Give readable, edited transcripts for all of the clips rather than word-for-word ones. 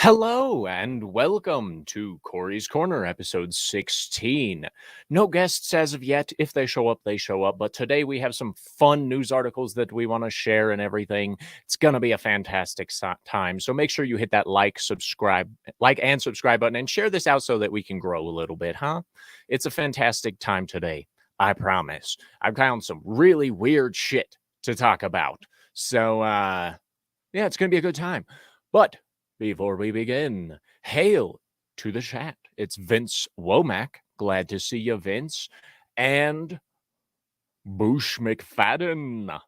Hello and welcome to Cory's Corner, episode 16. No guests as of yet. If they show up, they show up. But today we have some fun news articles that we want to share and everything. It's going to be a fantastic time. So make sure you hit that like and subscribe button and share this out so that we can grow a little bit, huh? It's a fantastic time today. I promise. I've found some really weird shit to talk about. So, yeah, it's going to be a good time. But before we begin, hail to the chat. It's Vince Womack. Glad to see you, Vince. And Boosh McFadden.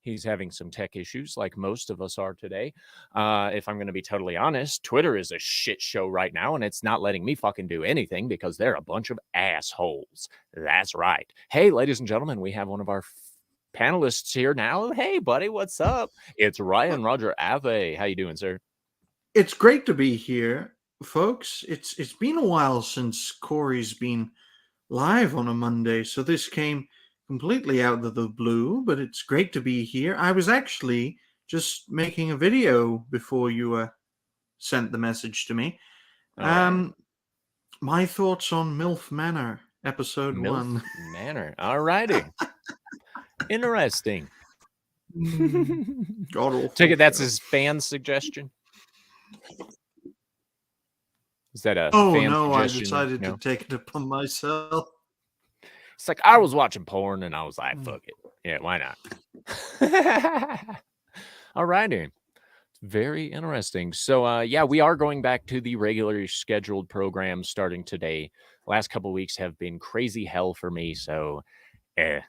He's having some tech issues like most of us are today. If I'm going to be totally honest, Twitter is a shit show right now, and it's not letting me fucking do anything because they're a bunch of assholes. That's right. Hey, ladies and gentlemen, we have one of our panelists here now. Hey, buddy, what's up? It's Ryan Roger Ave. How you doing, sir? It's great to be here, folks. It's been a while since Cory's been live on a Monday, so this came completely out of the blue, but it's great to be here. I was actually just making a video before you sent the message to me. Right. My thoughts on MILF Manor, episode MILF 1. Manor. All righty. Interesting. Take it that's his fan suggestion. Is that a fan no, suggestion? I decided to take it upon myself. It's like I was watching porn and I was like, fuck it. Yeah, why not? All righty. Very interesting. So, yeah, we are going back to the regularly scheduled program starting today. Last couple of weeks have been crazy hell for me. So, now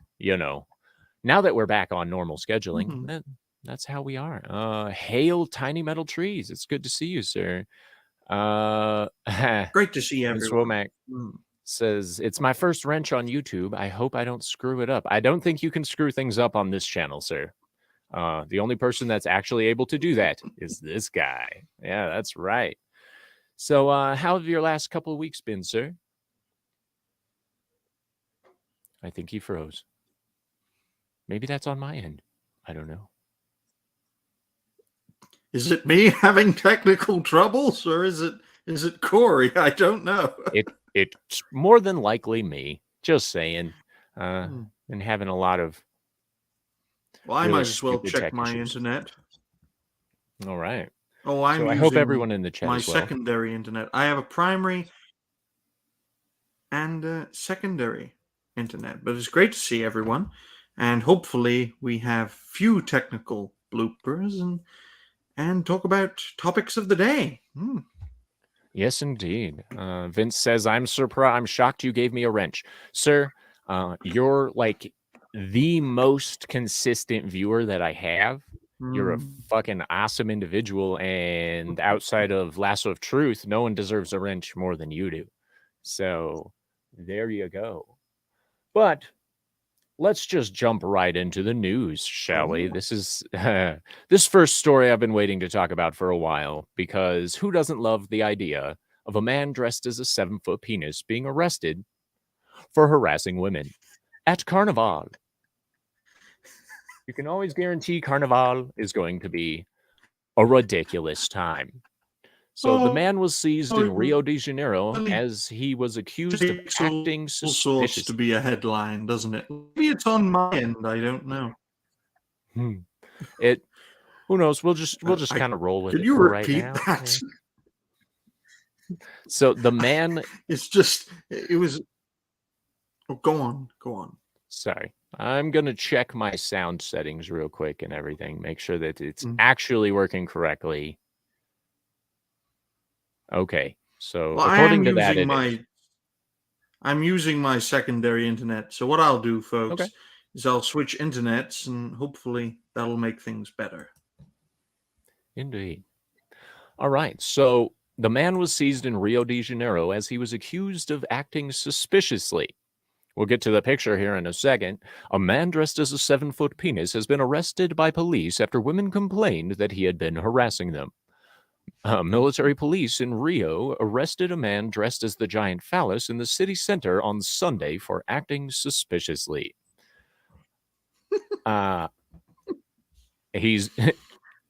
that we're back on normal scheduling, that's how we are. Hail Tiny Metal Trees. It's good to see you, sir. Great to see everyone. Womack says, it's my first wrench on YouTube. I hope I don't screw it up. I don't think you can screw things up on this channel, sir. The only person that's actually able to do that is this guy. Yeah, that's right. So, how have your last couple of weeks been, sir? I think he froze. Maybe that's on my end. I don't know. Is it me having technical troubles, or is it Cory? I don't know. It's more than likely me. Just saying. And having a lot of. Well, I might as well check my internet. All right. Oh, I hope everyone in the chat my as well. Secondary internet. I have a primary and a secondary internet, but it's great to see everyone, and hopefully we have few technical bloopers and talk about topics of the day. Yes, indeed. Vince says, I'm surprised. I'm shocked you gave me a wrench. Sir, you're like the most consistent viewer that I have. You're a fucking awesome individual. And outside of Lasso of Truth, no one deserves a wrench more than you do. So there you go. But let's just jump right into the news, shall we? This is this first story I've been waiting to talk about for a while, because who doesn't love the idea of a man dressed as a 7-foot penis being arrested for harassing women at Carnival? You can always guarantee Carnival is going to be a ridiculous time. So the man was seized in Rio de Janeiro as he was accused of acting suspiciously. To be a headline, doesn't it? Maybe it's on my end. I don't know. Who knows? We'll just kind of roll with it. Can you repeat that? So the man. It's just. It was. Oh, go on. Sorry. I'm going to check my sound settings real quick and everything. Make sure that it's actually working correctly. Okay. So according to that, I'm using my secondary internet. So what I'll do, folks, is I'll switch internets, and hopefully that'll make things better. Indeed. All right. So the man was seized in Rio de Janeiro as he was accused of acting suspiciously We'll get to the picture here in a second. A man dressed as a 7-foot penis has been arrested by police after women complained that he had been harassing them. Military police in Rio arrested a man dressed as the giant phallus in the city center on Sunday for acting suspiciously. He's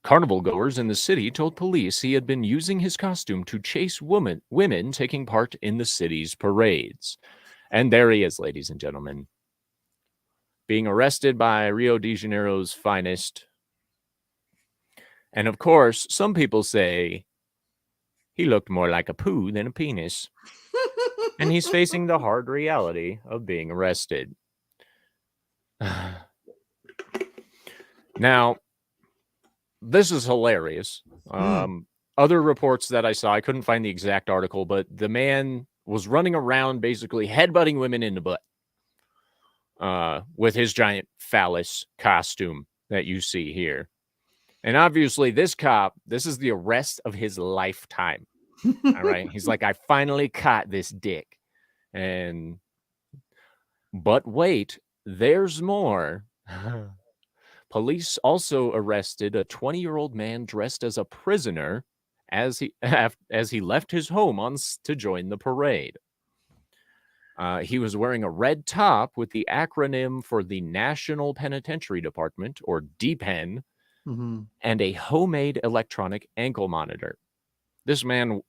Carnival goers in the city told police he had been using his costume to chase women taking part in the city's parades. And there he is, ladies and gentlemen, being arrested by Rio de Janeiro's finest. And of course, some people say he looked more like a poo than a penis. And he's facing the hard reality of being arrested. Now, this is hilarious. Other reports that I saw, I couldn't find the exact article, but the man was running around basically headbutting women in the butt with his giant phallus costume that you see here. And obviously, this is the arrest of his lifetime. All right. He's like, I finally caught this dick. But wait, there's more. Police also arrested a 20-year-old man dressed as a prisoner as he left his home to join the parade. He was wearing a red top with the acronym for the National Penitentiary Department, or DPEN, and a homemade electronic ankle monitor. This man,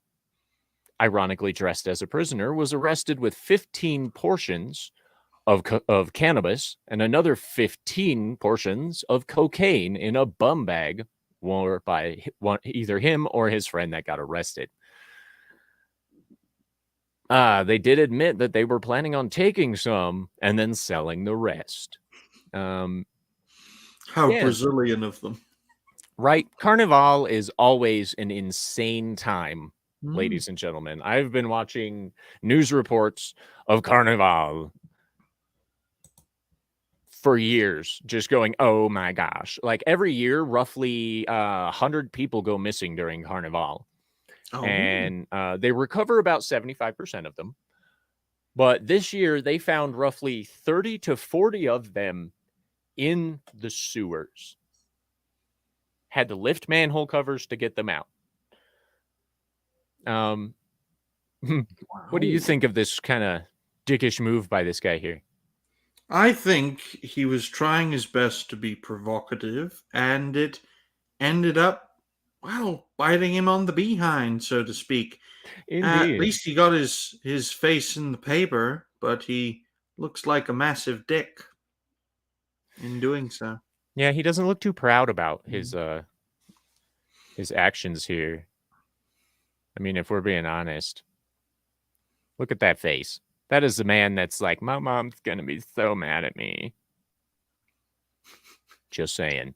ironically dressed as a prisoner, was arrested with 15 portions of cannabis and another 15 portions of cocaine in a bum bag worn by either him or his friend that got arrested. They did admit that they were planning on taking some and then selling the rest. How Brazilian of them. Right. Carnival is always an insane time, ladies and gentlemen. I've been watching news reports of Carnival for years, just going, oh my gosh. Like every year, roughly 100 people go missing during Carnival. Oh. And they recover about 75% of them. But this year, they found roughly 30 to 40 of them in the sewers. Had to lift manhole covers to get them out. Wow. What do you think of this kind of dickish move by this guy here? I think he was trying his best to be provocative, and it ended up, well, biting him on the behind, so to speak. Indeed. At least he got his face in the paper, but he looks like a massive dick in doing so. Yeah, he doesn't look too proud about his actions here. I mean, if we're being honest, look at that face. That is the man that's like, my mom's going to be so mad at me. Just saying.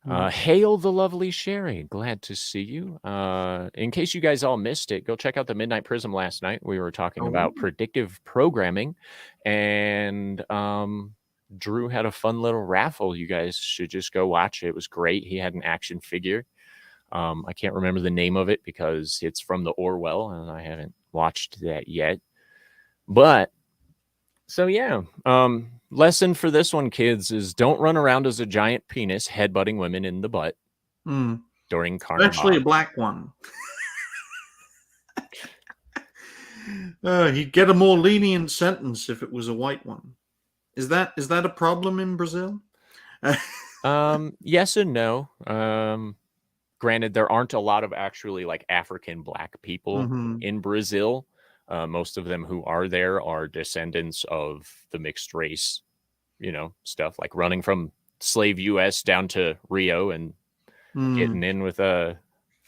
Hail the lovely Sherry. Glad to see you. In case you guys all missed it, go check out the Midnight Prism last night. We were talking about predictive programming, and Drew had a fun little raffle. You guys should just go watch it. It was great. He had an action figure. I can't remember the name of it because it's from the Orwell, and I haven't watched that yet. But, so yeah, lesson for this one, kids, is don't run around as a giant penis headbutting women in the butt during Carnival. Especially a black one. He'd get a more lenient sentence if it was a white one. Is that a problem in Brazil? Yes and no. Granted, there aren't a lot of actually like African black people in Brazil. Most of them who are there are descendants of the mixed race, stuff like running from slave U.S. down to Rio and getting in with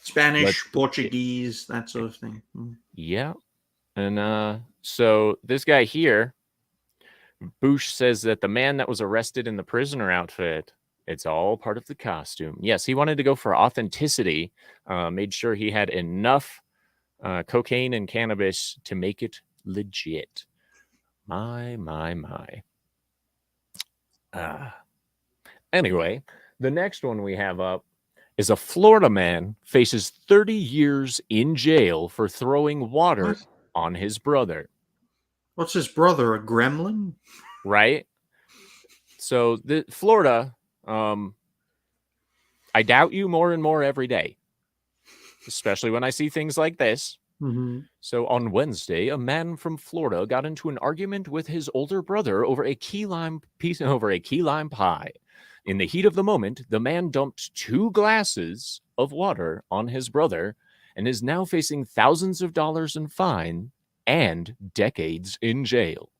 Spanish, Portuguese, that sort of thing. Yeah. And so this guy here, Bush, says that the man that was arrested in the prisoner outfit, it's all part of the costume. Yes, he wanted to go for authenticity, made sure he had enough cocaine and cannabis to make it legit. My. Anyway, the next one we have up is a Florida man faces 30 years in jail for throwing water on his brother. What's his brother, a gremlin? right? So Florida, I doubt you more and more every day, especially when I see things like this. Mm-hmm. So on Wednesday, a man from Florida got into an argument with his older brother over a key lime pie. In the heat of the moment, the man dumped 2 glasses of water on his brother and is now facing thousands of dollars in fine and decades in jail.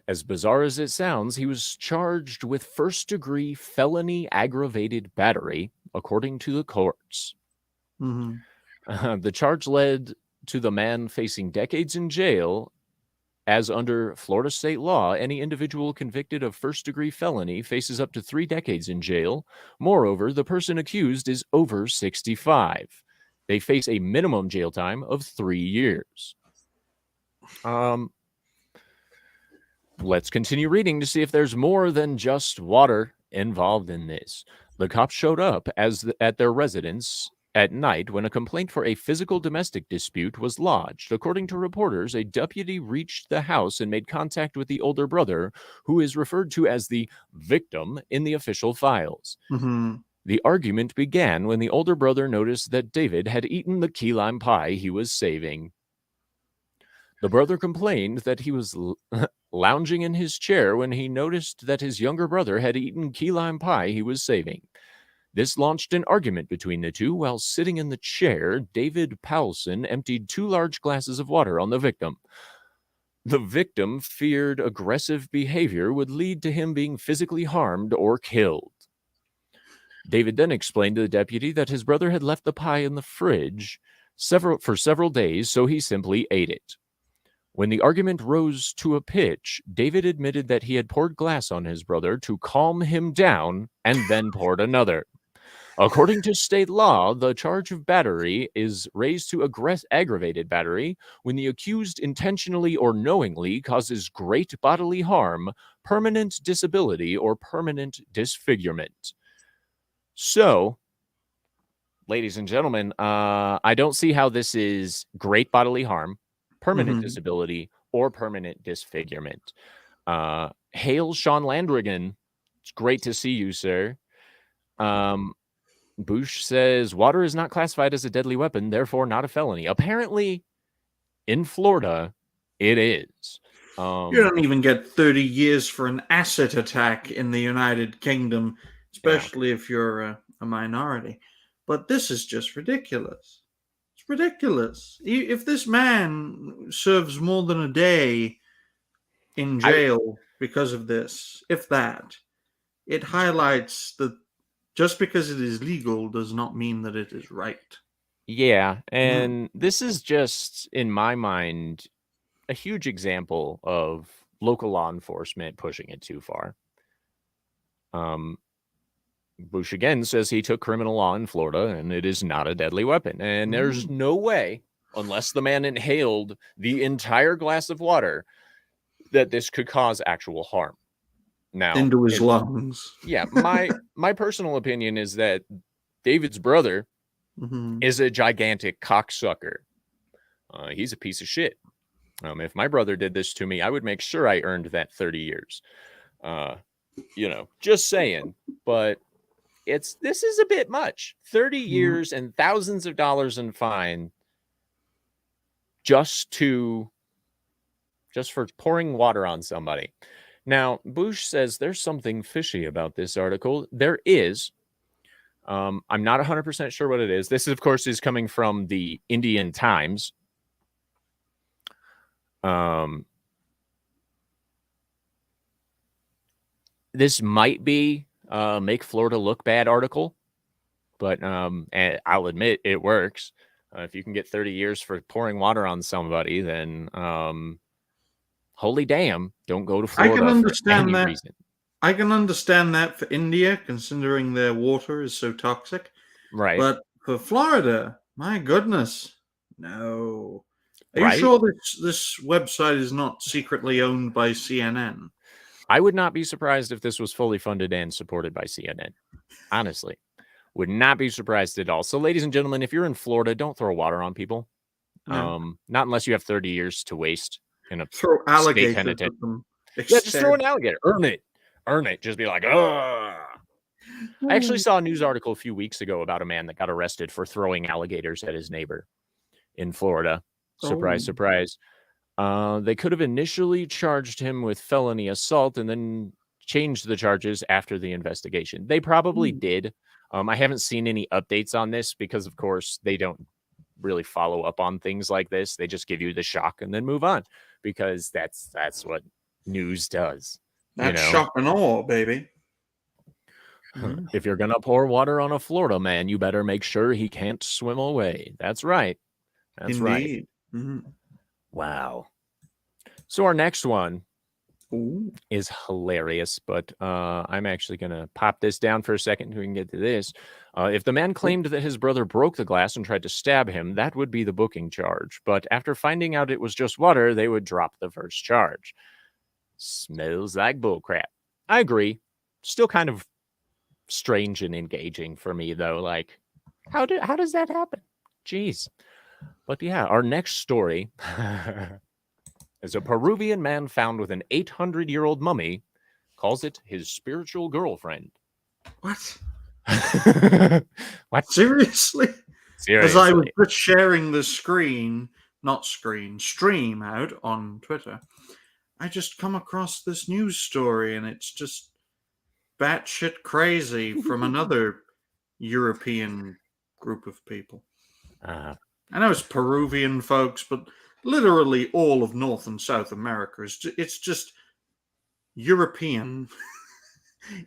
As bizarre as it sounds, he was charged with first-degree felony aggravated battery, according to the courts. The charge led to the man facing decades in jail, as under Florida state law, any individual convicted of first-degree felony faces up to 3 decades in jail. Moreover, the person accused is over 65. They face a minimum jail time of 3 years. Let's continue reading to see if there's more than just water involved in this. The cops showed up at their residence at night when a complaint for a physical domestic dispute was lodged. According to reporters, a deputy reached the house and made contact with the older brother, who is referred to as the victim in the official files. Mm-hmm. The argument began when the older brother noticed that David had eaten the key lime pie he was saving. The brother complained that he was lounging in his chair when he noticed that his younger brother had eaten key lime pie he was saving. This launched an argument between the two. While sitting in the chair, David Powelson emptied 2 large glasses of water on the victim. The victim feared aggressive behavior would lead to him being physically harmed or killed. David then explained to the deputy that his brother had left the pie in the fridge for several days, so he simply ate it. When the argument rose to a pitch, David admitted that he had poured glass on his brother to calm him down and then poured another. According to state law, the charge of battery is raised to aggravated battery when the accused intentionally or knowingly causes great bodily harm, permanent disability, or permanent disfigurement. So, ladies and gentlemen, I don't see how this is great bodily harm, permanent Mm-hmm. disability, or permanent disfigurement. Hail Sean Landrigan. It's great to see you, sir. Bush says water is not classified as a deadly weapon, therefore not a felony. Apparently, in Florida, it is. You don't even get 30 years for an asset attack in the United Kingdom, especially if you're a minority. But this is just ridiculous. It's ridiculous. If this man serves more than a day in jail because of this, if that, it highlights that just because it is legal does not mean that it is right. Yeah, and this is just, in my mind, a huge example of local law enforcement pushing it too far. Bush again says he took criminal law in Florida and it is not a deadly weapon. And there's no way, unless the man inhaled the entire glass of water, that this could cause actual harm. Now, into his lungs. Yeah, my personal opinion is that David's brother is a gigantic cocksucker. He's a piece of shit. If my brother did this to me, I would make sure I earned that 30 years. Just saying. But this is a bit much. 30 years and thousands of dollars in fine just for pouring water on somebody. Now, Bush says there's something fishy about this article. There is. I'm not 100% sure what it is. This, of course, is coming from the Indian Times. This might be make Florida look bad article, but I'll admit it works. If you can get 30 years for pouring water on somebody, then holy damn, don't go to Florida. I can understand for any that. Reason. I can understand that for India, considering their water is so toxic. Right. But for Florida, my goodness, no. Are Right? you sure this website is not secretly owned by CNN? I would not be surprised if this was fully funded and supported by CNN. Honestly, would not be surprised at all. So, ladies and gentlemen, if you're in Florida, don't throw water on people. No. Not unless you have 30 years to waste in a Throw state alligators penitentiary. at them. Yeah, just throw an Instead. alligator. Earn it. Earn it. Just be like, ugh. I actually saw a news article a few weeks ago about a man that got arrested for throwing alligators at his neighbor in Florida. Surprise, Oh. surprise. They could have initially charged him with felony assault and then changed the charges after the investigation. They probably did. I haven't seen any updates on this because, of course, they don't really follow up on things like this. They just give you the shock and then move on because that's what news does. That's shock and awe, baby. If you're gonna pour water on a Florida man, you better make sure he can't swim away. That's right. That's Indeed. right. Mm-hmm. Wow. So our next one Ooh. is hilarious, but I'm actually going to pop this down for a second so we can get to this. If the man claimed that his brother broke the glass and tried to stab him, that would be the booking charge. But after finding out it was just water, they would drop the first charge. Smells like bullcrap. I agree. Still kind of strange and engaging for me, though. Like, how does that happen? Jeez. But yeah, our next story is a Peruvian man found with an 800-year-old mummy, calls it his spiritual girlfriend. What? What? Seriously? Seriously? As I was just sharing the stream out on Twitter, I just come across this news story, and it's just batshit crazy from another European group of people. I know it's Peruvian folks, but literally all of North and South America it's just European.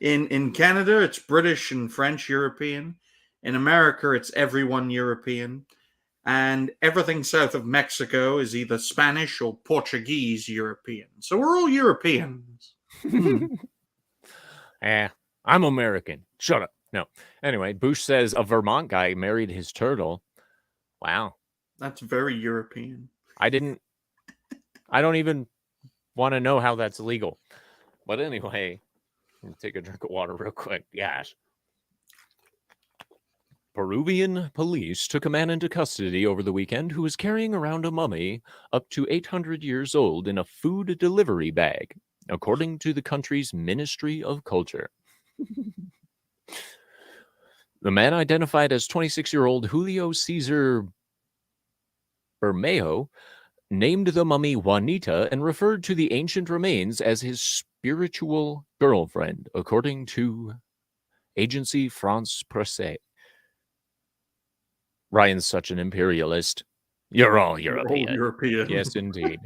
In Canada, it's British and French European. In America, it's everyone European. And everything south of Mexico is either Spanish or Portuguese European. So we're all Europeans. I'm American. Shut up. No. Anyway, Bush says a Vermont guy married his turtle. Wow. That's very European. I don't even want to know how that's legal. But anyway, take a drink of water real quick. Gosh. Peruvian police took a man into custody over the weekend who was carrying around a mummy up to 800 years old in a food delivery bag, according to the country's Ministry of Culture. The man, identified as 26-year-old Julio Cesar Bermejo, named the mummy Juanita and referred to the ancient remains as his spiritual girlfriend, according to Agency France Presse. Ryan's such an imperialist. You're all European. All European. Yes, indeed.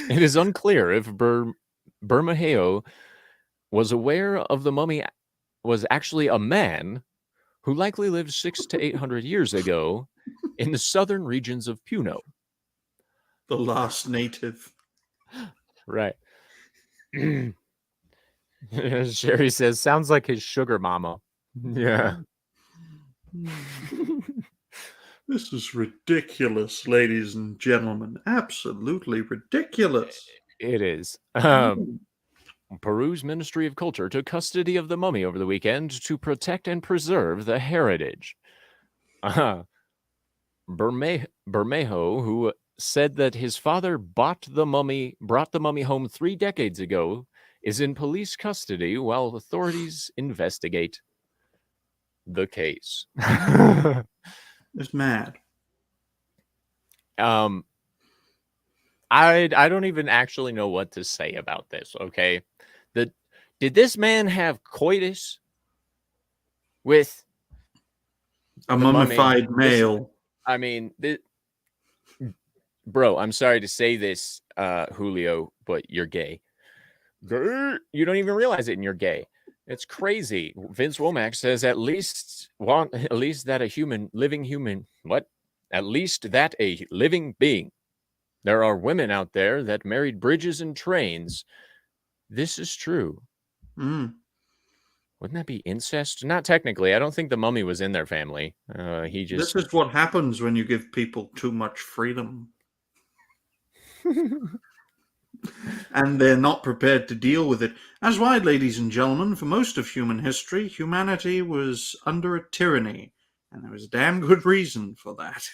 It is unclear if Bermejo was aware of the mummy was actually a man who likely lived 600 to 800 years ago in the southern regions of Puno. The last native. Right. Sherry says, sounds like his sugar mama. Yeah. This is ridiculous, ladies and gentlemen. Absolutely ridiculous. It is. Peru's Ministry of Culture took custody of the mummy over the weekend to protect and preserve the heritage. Bermejo, who said that his father brought the mummy home 3 decades ago, is in police custody while authorities investigate the case. It's mad. I don't even actually know what to say about this, okay? Did this man have coitus with a mummified male? Bro, I'm sorry to say this, Julio, but you're gay. You don't even realize it, and you're gay. It's crazy. Vince Womack says at least that a living being. There are women out there that married bridges and trains. This is true. Wouldn't that be incest? Not technically. I don't think the mummy was in their family. This is what happens when you give people too much freedom. And they're not prepared to deal with it. As why, ladies and gentlemen, for most of human history, humanity was under a tyranny. And there was a damn good reason for that.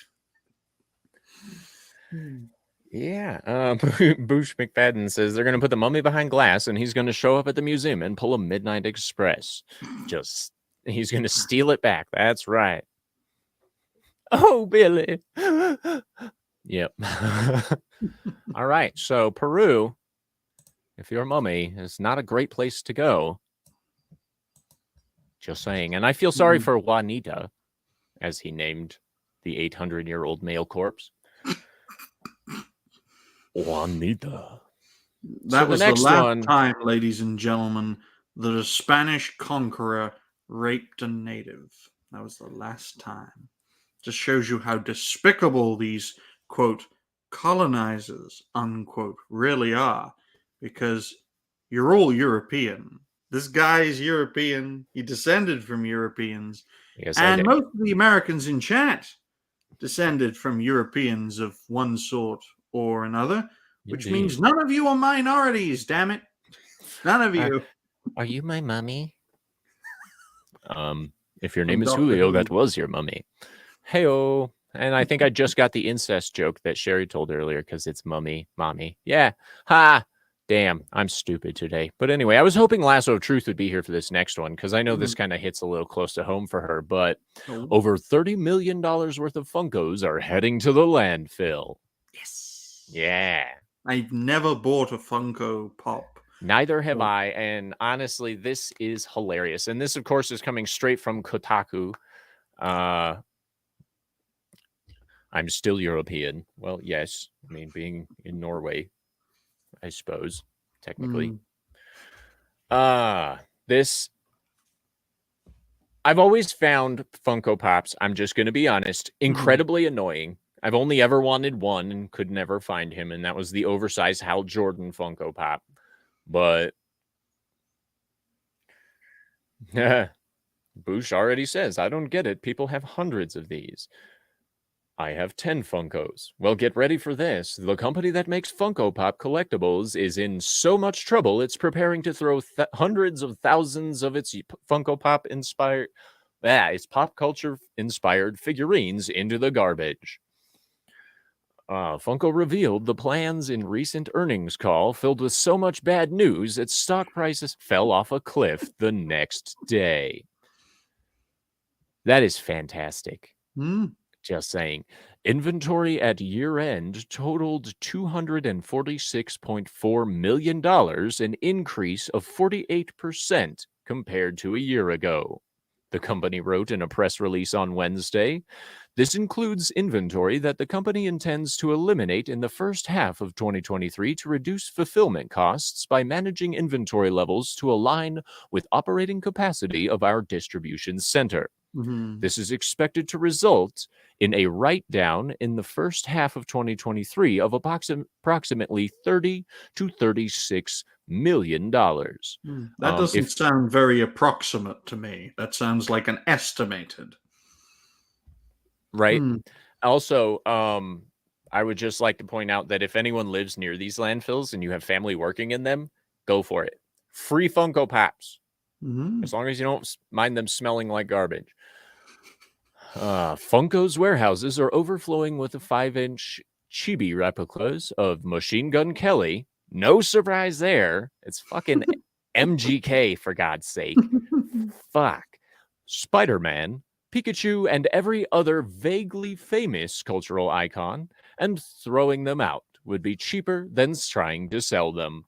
Yeah. Boosh McFadden says they're going to put the mummy behind glass and he's going to show up at the museum and pull a Midnight Express. He's going to steal it back. That's right. Oh, Billy. Yep. All right. So, Peru, if you're a mummy, is not a great place to go. Just saying. And I feel sorry for Juanita, as he named the 800-year-old male corpse. Juanita. That The was the next last one. time, ladies and gentlemen, that a Spanish conqueror raped a native. That was the last time. Just shows you how despicable these, quote, colonizers, unquote, really are. Because you're all European. This guy is European. He descended from Europeans. Yes, I And did. most of the Americans in chat descended from Europeans of one sort or another, which Indeed. means none of you are minorities, damn it. None of you. Are you my mummy? If your name From is Doctor Julio, Who. that was your mummy. Heyo. And I think I just got the incest joke that Sherry told earlier because it's mommy. Yeah. Ha. Damn, I'm stupid today. But anyway, I was hoping Lasso of Truth would be here for this next one because I know this kind of hits a little close to home for her. But over $30 million worth of Funkos are heading to the landfill. Yes. Yeah. I've never bought a Funko Pop. Neither have I. And honestly, this is hilarious. And this, of course, is coming straight from Kotaku. I'm still European. Well, yes. I mean, being in Norway, I suppose, technically. This, I've always found Funko Pops, I'm just going to be honest, incredibly annoying. I've only ever wanted one and could never find him, and that was the oversized Hal Jordan Funko Pop. But Boosh already says, I don't get it. People have hundreds of these. I have 10 Funkos. Well, get ready for this. The company that makes Funko Pop collectibles is in so much trouble, it's preparing to throw hundreds of thousands of its Funko Pop inspired, its pop culture inspired figurines into the garbage. Funko revealed the plans in recent earnings call filled with so much bad news its stock prices fell off a cliff the next day. That is fantastic. Just saying. Inventory at year-end totaled $246.4 million, an increase of 48% compared to a year ago. The company wrote in a press release on Wednesday, this includes inventory that the company intends to eliminate in the first half of 2023 to reduce fulfillment costs by managing inventory levels to align with operating capacity of our distribution center. This is expected to result in a write-down in the first half of 2023 of approximately $30 to $36 million. That doesn't sound very approximate to me. That sounds like an estimated. Right? Also, I would just like to point out that if anyone lives near these landfills and you have family working in them, go for it. Free Funko Pops. As long as you don't mind them smelling like garbage. Funko's warehouses are overflowing with the 5-inch chibi replicas of Machine Gun Kelly. No surprise there. It's fucking MGK, for God's sake. Fuck. Spider-Man, Pikachu, and every other vaguely famous cultural icon, and throwing them out would be cheaper than trying to sell them.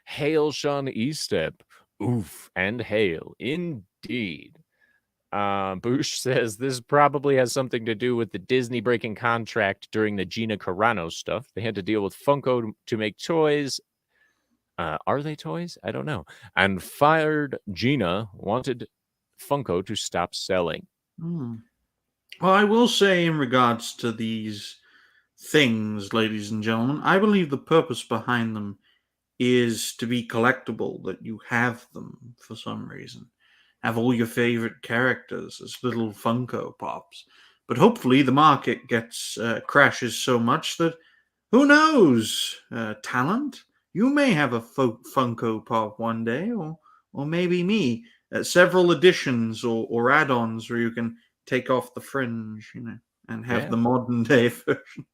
Hail Sean Estep. Oof, and hail. Indeed. Boosh says this probably has something to do with the Disney breaking contract during the Gina Carano stuff. They had to deal with Funko to make toys. Are they toys? I don't know. And fired Gina wanted Funko to stop selling. Well, I will say in regards to these things, ladies and gentlemen, I believe the purpose behind them is to be collectible, that you have them for some reason. Have all your favorite characters as little Funko Pops. But hopefully the market gets crashes so much that, who knows, talent? You may have a Funko Pop one day, or maybe me. Several editions or add-ons where you can take off the fringe, and have Yeah. the modern day version.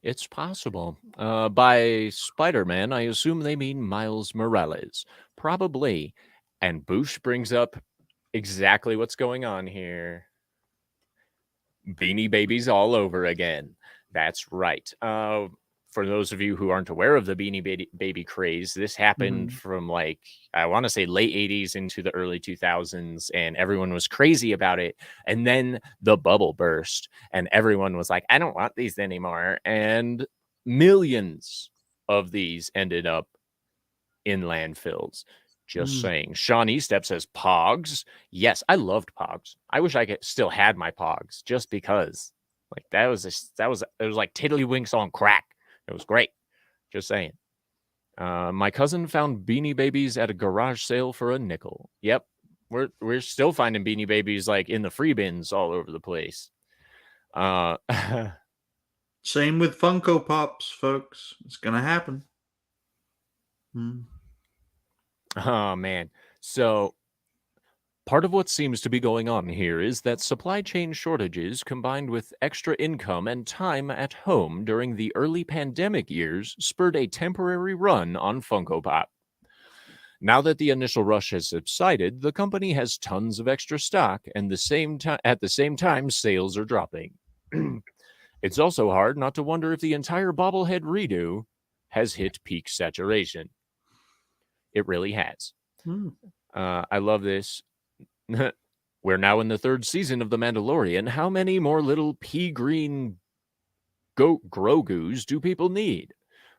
It's possible. By Spider-Man, I assume they mean Miles Morales. Probably. And Boosh brings up exactly what's going on here. Beanie Babies all over again. That's right. For those of you who aren't aware of the Baby craze, this happened from I want to say late 80s into the early 2000s, and everyone was crazy about it. And then the bubble burst, and everyone was like, I don't want these anymore. And millions of these ended up in landfills. Just saying. Sean Estep says Pogs. Yes, I loved Pogs. I wish I still had my Pogs just because. It was like Tiddlywinks on crack. It was great. Just saying. My cousin found Beanie Babies at a garage sale for a nickel. Yep. We're still finding Beanie Babies in the free bins all over the place. Same with Funko Pops, folks. It's gonna happen. Oh man. So part of what seems to be going on here is that supply chain shortages combined with extra income and time at home during the early pandemic years spurred a temporary run on Funko Pop. Now that the initial rush has subsided, the company has tons of extra stock, and at the same time, sales are dropping. It's also hard not to wonder if the entire bobblehead redo has hit peak saturation. It really has. I love this. We're now in the third season of The Mandalorian. How many more little pea green goat Grogus do people need?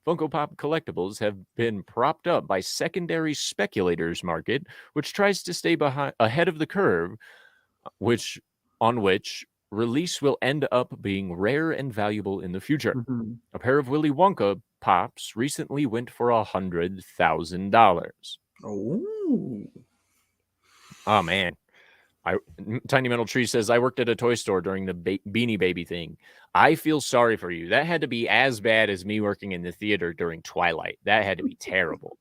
Funko Pop collectibles have been propped up by secondary speculators market, which tries to stay ahead of the curve, which release will end up being rare and valuable in the future. A pair of Willy Wonka pops recently went for $100,000. Oh man. Tiny Metal Tree says, I worked at a toy store during the Beanie Baby thing. I feel sorry for you. That had to be as bad as me working in the theater during Twilight. That had to be terrible.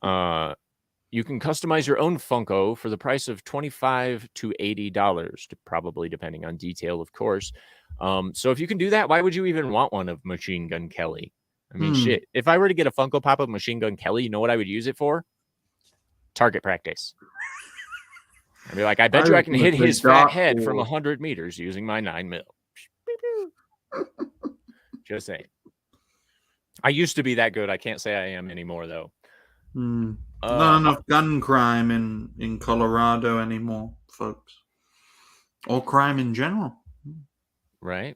You can customize your own Funko for the price of $25 to $80, probably depending on detail, of course. So if you can do that, why would you even want one of Machine Gun Kelly? I mean, shit. If I were to get a Funko Pop of Machine Gun Kelly, you know what I would use it for? Target practice. I'd be like, I bet you I can hit his fat head from 100 meters using my 9mm. Just saying. I used to be that good. I can't say I am anymore, though. Not enough gun crime in Colorado anymore, folks. Or crime in general. Right?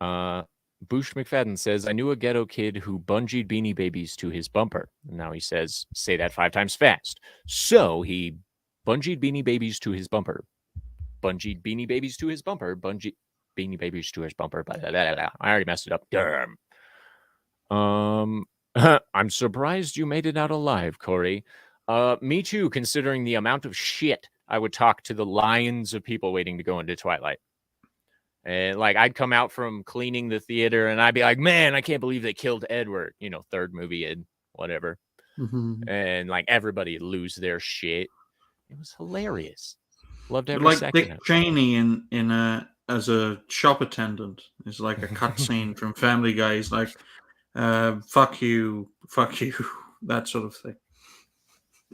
Boosh McFadden says, I knew a ghetto kid who bungeed Beanie Babies to his bumper. Now he says, say that 5 times fast. So he bungeed Beanie Babies to his bumper. Bungeed Beanie Babies to his bumper. Bungeed Beanie Babies to his bumper. Blah, blah, blah, blah. I already messed it up. Damn. I'm surprised you made it out alive, Cory. Me too, considering the amount of shit I would talk to the lines of people waiting to go into Twilight. And I'd come out from cleaning the theater and I'd be like, man, I can't believe they killed Edward. Third movie in whatever. And everybody lose their shit. It was hilarious. Loved every second. Dick Cheney in as a shop attendant. It's like a cutscene from Family Guy. He's like, fuck you, that sort of thing.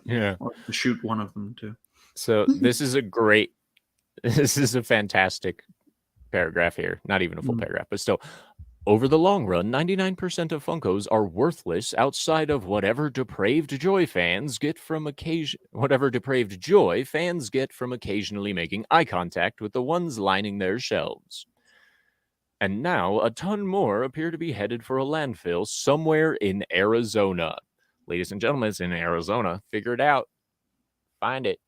Yeah. Or to shoot one of them too. So this is a fantastic paragraph here. Not even a full paragraph, but still. Over the long run, 99% of Funkos are worthless outside of whatever depraved joy fans get from occasionally making eye contact with the ones lining their shelves. And now a ton more appear to be headed for a landfill somewhere in Arizona. Ladies and gentlemen, it's in Arizona. Figure it out. Find it.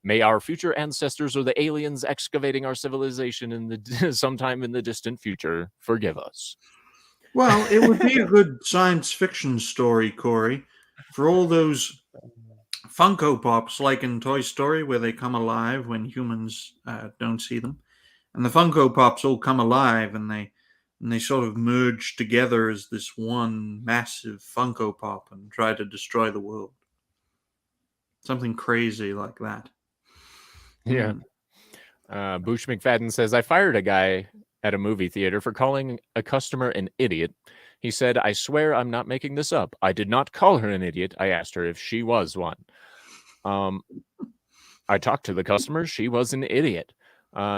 May our future ancestors or the aliens excavating our civilization sometime in the distant future forgive us. Well, it would be a good science fiction story, Cory, for all those Funko Pops like in Toy Story where they come alive when humans don't see them. And the Funko Pops all come alive and they sort of merge together as this one massive Funko Pop and try to destroy the world. Something crazy like that. Yeah. Boosh McFadden says, I fired a guy at a movie theater for calling a customer an idiot. He said, I swear I'm not making this up. I did not call her an idiot. I asked her if she was one. I talked to the customer. She was an idiot.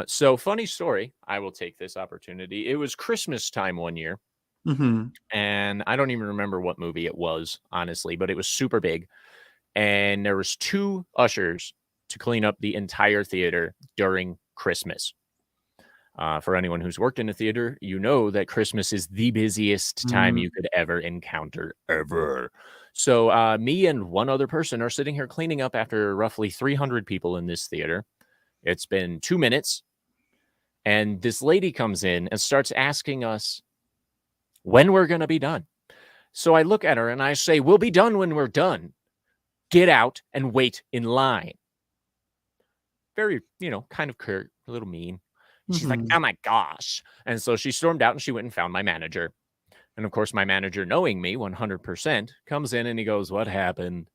So funny story. I will take this opportunity. It was Christmas time one year. And I don't even remember what movie it was, honestly, but it was super big. And there was 2 ushers to clean up the entire theater during Christmas. For anyone who's worked in a theater, you know that Christmas is the busiest time you could ever encounter, ever. So me and one other person are sitting here cleaning up after roughly 300 people in this theater. It's been 2 minutes, and this lady comes in and starts asking us when we're going to be done. So I look at her and I say, we'll be done when we're done. Get out and wait in line. Very, kind of curt, a little mean. She's like, oh my gosh. And so she stormed out and she went and found my manager. And of course, my manager, knowing me 100%, comes in and he goes, what happened?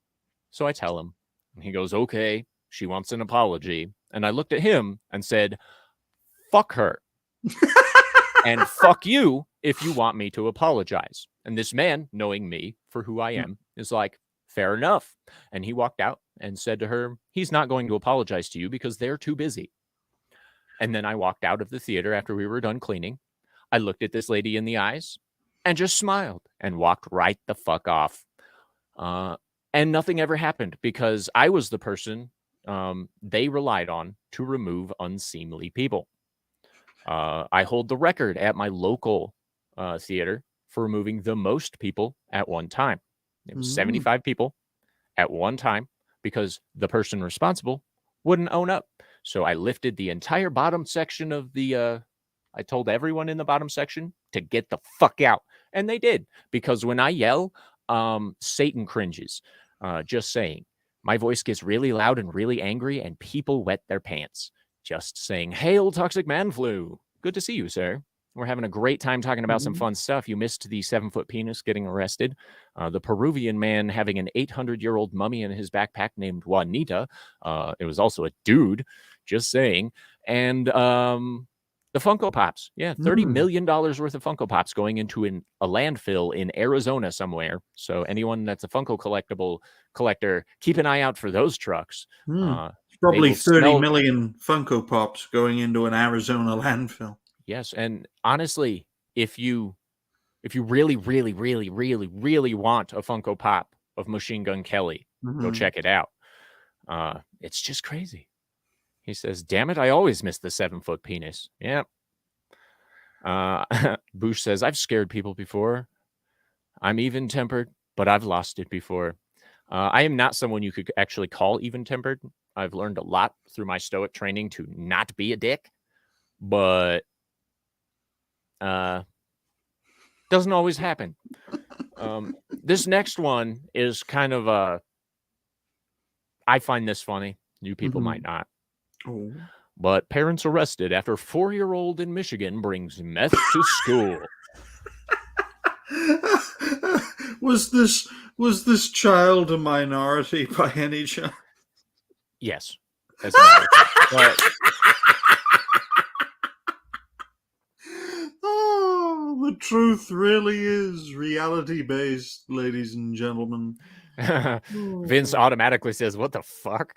So I tell him. And he goes, okay, she wants an apology. And I looked at him and said, fuck her. And fuck you if you want me to apologize. And this man, knowing me for who I am, is like, fair enough. And he walked out and said to her, he's not going to apologize to you because they're too busy. And then I walked out of the theater after we were done cleaning. I looked at this lady in the eyes and just smiled and walked right the fuck off. And nothing ever happened because I was the person they relied on to remove unseemly people. I hold the record at my local theater for removing the most people at one time. It was 75 people at one time because the person responsible wouldn't own up. So I lifted the entire bottom section of the, I told everyone in the bottom section to get the fuck out. And they did, because when I yell, Satan cringes. Just saying. My voice gets really loud and really angry and people wet their pants. Just saying, hail toxic man flu. Good to see you, sir. We're having a great time talking about some fun stuff. You missed the 7-foot penis getting arrested. The Peruvian man having an 800-year-old mummy in his backpack named Juanita. It was also a dude, just saying. And the Funko Pops. Yeah, $30 million worth of Funko Pops going into a landfill in Arizona somewhere. So anyone that's a Funko collector, keep an eye out for those trucks. Probably 30 million Funko Pops going into an Arizona landfill. Yes, and honestly, if you really, really, really, really, really want a Funko Pop of Machine Gun Kelly, go check it out. It's just crazy. He says, damn it, I always miss the 7-foot penis. Yeah. Bush says, I've scared people before. I'm even-tempered, but I've lost it before. I am not someone you could actually call even-tempered. I've learned a lot through my Stoic training to not be a dick, but doesn't always happen. This next one is kind of I find this funny. You people might not. Oh. But parents arrested after 4-year-old in Michigan brings meth to school. Was this child a minority by any chance? Yes. As a matter of fact. But the truth really is reality-based, ladies and gentlemen. Vince automatically says, what the fuck?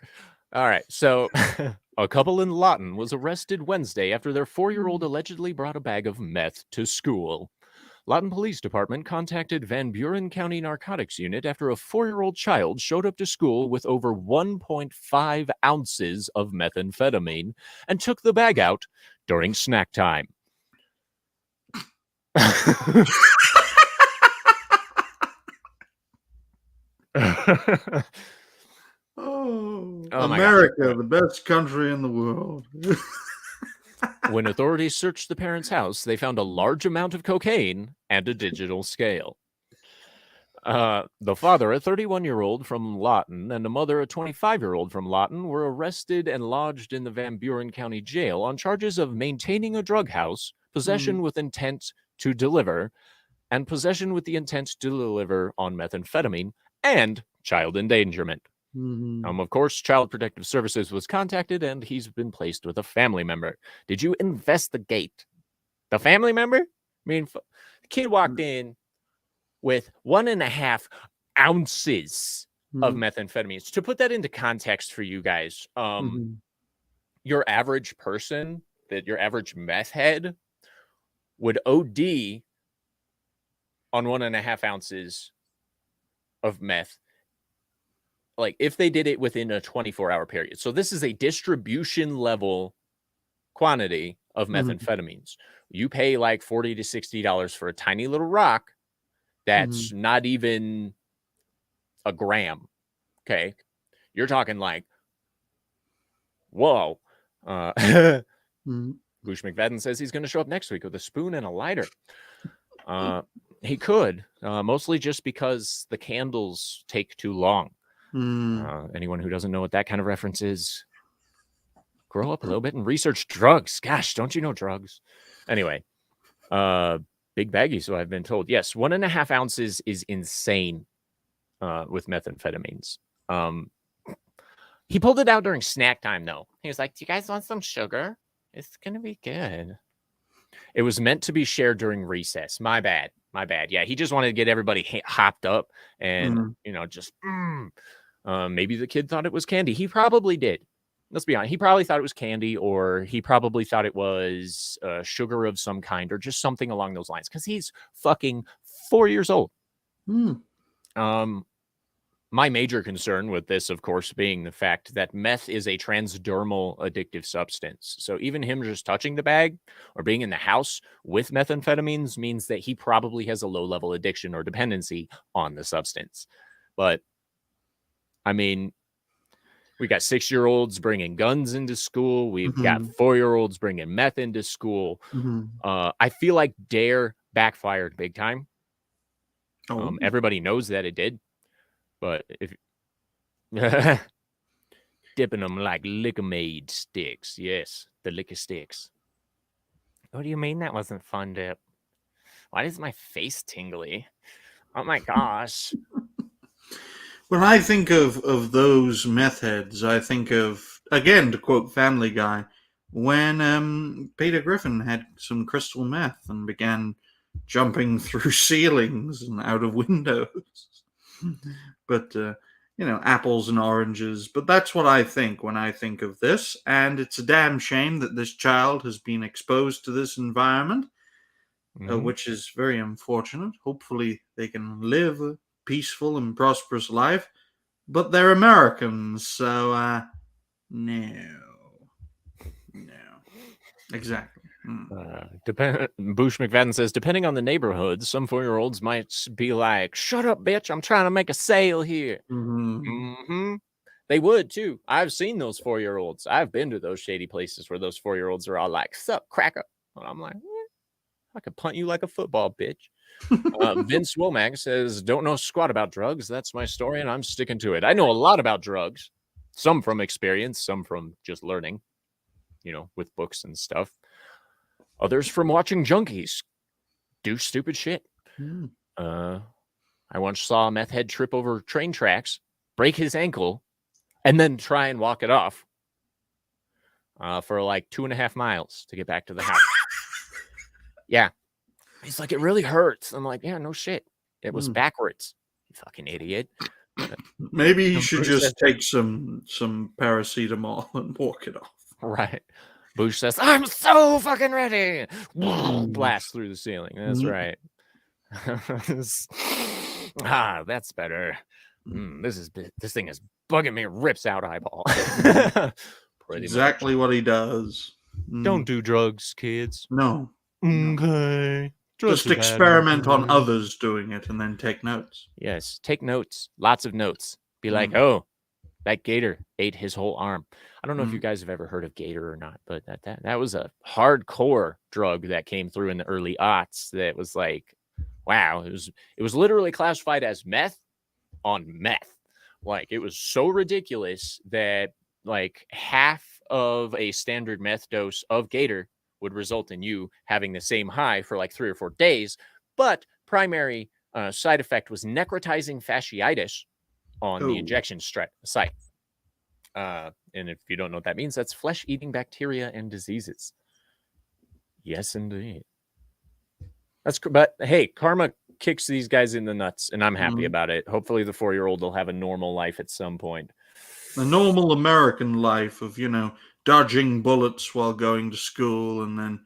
All right, so a couple in Lawton was arrested Wednesday after their 4-year-old allegedly brought a bag of meth to school. Lawton Police Department contacted Van Buren County Narcotics Unit after a 4-year-old child showed up to school with over 1.5 ounces of methamphetamine and took the bag out during snack time. Oh America, the best country in the world. When authorities searched the parents' house, they found a large amount of cocaine and a digital scale. The father, a 31-year-old from Lawton, and the mother, a 25-year-old from Lawton, were arrested and lodged in the Van Buren County Jail on charges of maintaining a drug house, possession with intent to deliver, and possession with the intent to deliver on methamphetamine, and child endangerment. Mhm. Of course, Child Protective Services was contacted, and he's been placed with a family member. Did you investigate the family member? I mean, the kid walked in with 1.5 ounces of Mhm. methamphetamines. To put that into context for you guys, Mhm. your average person, your average meth head, would OD on 1.5 ounces of meth, like if they did it within a 24-hour period. So this is a distribution level quantity of Mhm. methamphetamines. You pay like $40 to $60 for a tiny little rock that's Mhm. not even a gram. Okay. You're talking like, whoa. Mhm. Bush McFadden says he's going to show up next week with a spoon and a lighter. He could, mostly just because the candles take too long. Anyone who doesn't know what that kind of reference is, grow up a little bit and research drugs. Gosh, don't you know drugs? Anyway, big baggy, so I've been told. Yes, 1.5 ounces is insane with methamphetamines. He pulled it out during snack time, though. He was like, "Do you guys want some sugar? It's going to be good." It was meant to be shared during recess. My bad. My bad. Yeah, he just wanted to get everybody hopped up and, Mhm. just maybe the kid thought it was candy. He probably did. Let's be honest. He probably thought it was candy, or he probably thought it was sugar of some kind, or just something along those lines, because he's fucking 4 years old. Mhm. My major concern with this, of course, being the fact that meth is a transdermal addictive substance. So even him just touching the bag or being in the house with methamphetamines means that he probably has a low-level addiction or dependency on the substance. But, I mean, we got 6-year-olds bringing guns into school. We've got Mhm. 4-year-olds bringing meth into school. Mhm. I feel like Dare backfired big time. Oh. Everybody knows that it did. But if dipping them like liquor-made sticks. Yes, the liquor sticks. What do you mean that wasn't fun dip? Why is my face tingly? Oh my gosh. When I think of those meth heads, I think of, again, to quote Family Guy, when Peter Griffin had some crystal meth and began jumping through ceilings and out of windows. But apples and oranges. But that's what I think when I think of this, and it's a damn shame that this child has been exposed to this environment, which is very unfortunate. Hopefully, they can live a peaceful and prosperous life. But they're Americans, so no, no, exactly. Bush McFadden says, depending on the neighborhood, some 4-year-olds might be like, "Shut up, bitch! I'm trying to make a sale here." Mm-hmm. They would too. I've seen those 4-year-olds. I've been to those shady places where those 4-year-olds are all like, "Sup, cracker?" And I'm like, I could punt you like a football, bitch. Vince Womack says, "Don't know squat about drugs. That's my story, and I'm sticking to it. I know a lot about drugs, some from experience, some from just learning, with books and stuff. Others from watching junkies do stupid shit. Mm. Uh, I once saw a meth head trip over train tracks, break his ankle, and then try and walk it off for like 2.5 miles to get back to the house. Yeah. He's like, it really hurts. I'm like, yeah, no shit. It was Mm. backwards. You fucking idiot." Maybe he should Bruce says, just take some paracetamol and walk it off. right. Bush says, "I'm so fucking ready." Mm. Blast through the ceiling. That's Mm. right. That's better. This thing is bugging me. Rips out eyeball. Pretty Exactly much. what he does. Don't Mm. do drugs, kids. No, no. Okay. Drugs Just are bad. experiment on Okay. others doing it and then take notes. Yes. Take notes. Lots of notes. Be like, Mm. "Oh, that gator ate his whole arm." I don't know if you Mm. guys have ever heard of gator or not, but that was a hardcore drug that came through in the early aughts. That was like, wow, it was literally classified as meth on meth. Like, it was so ridiculous that like half of a standard meth dose of gator would result in you having the same high for like 3 or 4 days. But primary side effect was necrotizing fasciitis, on the injection site. And if you don't know what that means, that's flesh-eating bacteria and diseases. Yes, indeed. But hey, karma kicks these guys in the nuts, and I'm happy about it. Hopefully the 4-year-old will have a normal life at some point. A normal American life of, dodging bullets while going to school, and then